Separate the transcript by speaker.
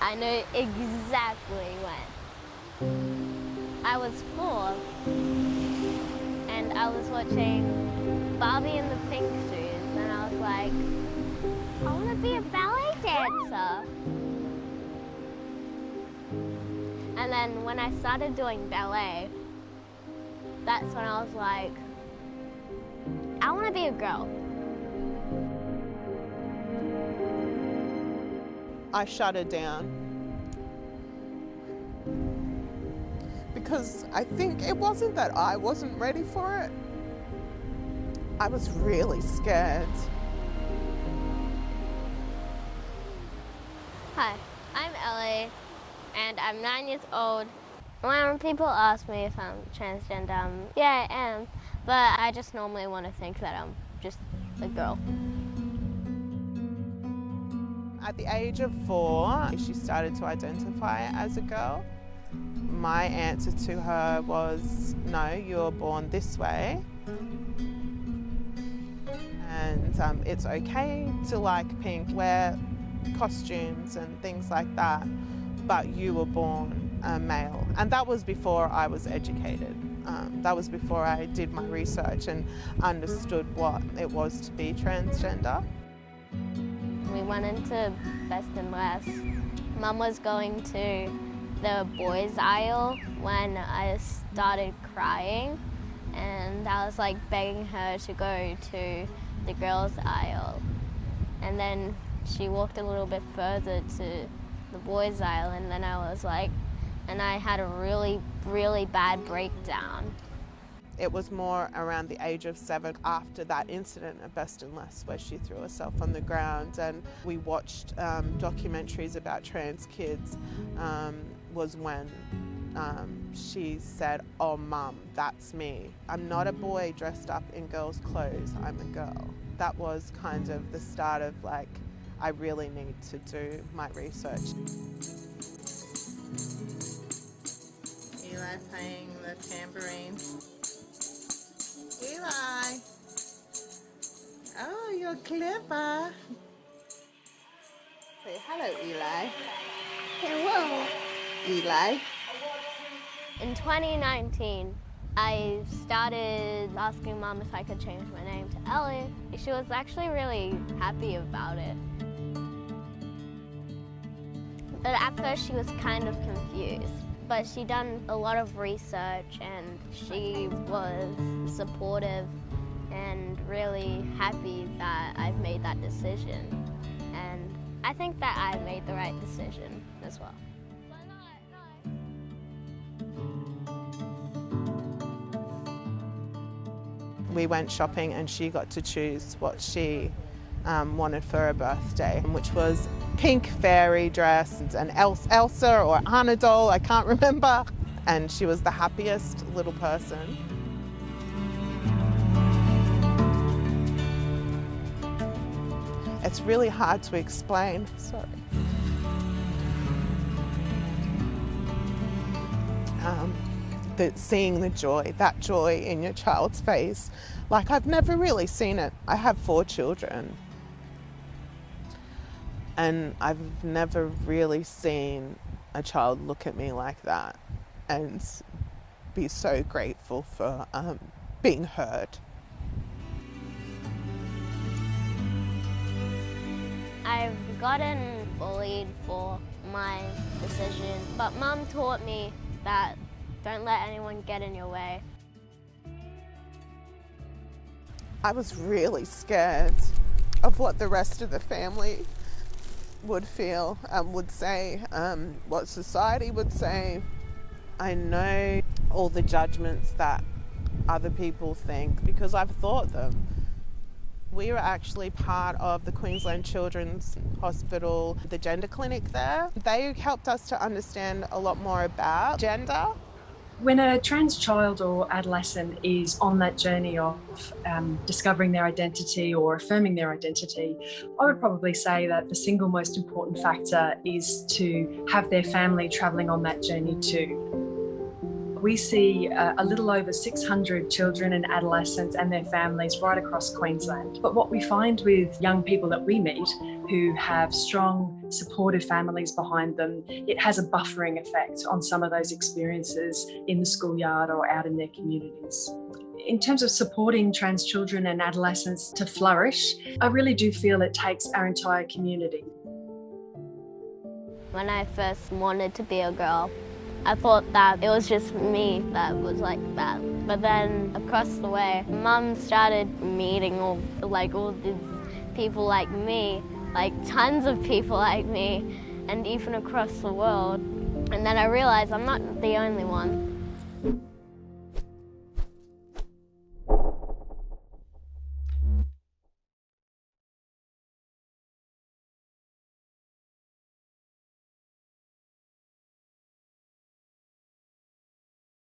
Speaker 1: I know exactly when. I was 4 and I was watching Barbie and the Pink Shoes and I was like, I want to be a ballet dancer. And then when I started doing ballet, that's when I was like, I want to be a girl.
Speaker 2: I shut her down because I think it wasn't that I wasn't ready for it. I was really scared.
Speaker 1: Hi, I'm Ellie and I'm 9 years old. When people ask me if I'm transgender, yeah, I am, but I just normally want to think that I'm just a girl.
Speaker 2: At the age of 4, she started to identify as a girl. My answer to her was, no, you were born this way. And it's okay to like pink, wear costumes and things like that, but you were born a male. And that was before I was educated. That was before I did my research and understood what it was to be transgender.
Speaker 1: We went into Best and Less. Mum was going to the boys' aisle when I started crying, and I was like begging her to go to the girls' aisle. And then she walked a little bit further to the boys' aisle, and then I was like, and I had a really, really bad breakdown.
Speaker 2: It was more around the age of 7 after that incident at Best and Less where she threw herself on the ground, and we watched documentaries about trans kids, was when she said, oh mum, that's me. I'm not a boy dressed up in girls' clothes, I'm a girl. That was kind of the start of like, I really need to do my research. Eli playing the tambourine. Eli. Oh, you're clever. Say hello, Eli.
Speaker 1: Hello.
Speaker 2: Eli.
Speaker 1: In 2019, I started asking Mum if I could change my name to Ellie. She was actually really happy about it. But at first she was kind of confused. But she'd done a lot of research and she was supportive and really happy that I've made that decision. And I think that I made the right decision as well.
Speaker 2: We went shopping and she got to choose what she wanted for her birthday, which was pink fairy dress and Elsa or Anna doll, I can't remember. And she was the happiest little person. It's really hard to explain, sorry. Seeing the joy, that joy in your child's face. Like, I've never really seen it. I have 4 children. And I've never really seen a child look at me like that and be so grateful for being heard.
Speaker 1: I've gotten bullied for my decision, but Mum taught me that don't let anyone get in your way.
Speaker 2: I was really scared of what the rest of the family would feel, would say, what society would say. I know all the judgments that other people think because I've thought them. We were actually part of the Queensland Children's Hospital, the gender clinic there. They helped us to understand a lot more about gender.
Speaker 3: When a trans child or adolescent is on that journey of discovering their identity or affirming their identity, I would probably say that the single most important factor is to have their family travelling on that journey too. We see a little over 600 children and adolescents and their families right across Queensland. But what we find with young people that we meet, who have strong, supportive families behind them, it has a buffering effect on some of those experiences in the schoolyard or out in their communities. In terms of supporting trans children and adolescents to flourish, I really do feel it takes our entire community.
Speaker 1: When I first wanted to be a girl, I thought that it was just me that was like that. But then across the way, Mum started meeting all these people like me, like tons of people like me, and even across the world. And then I realized I'm not the only one.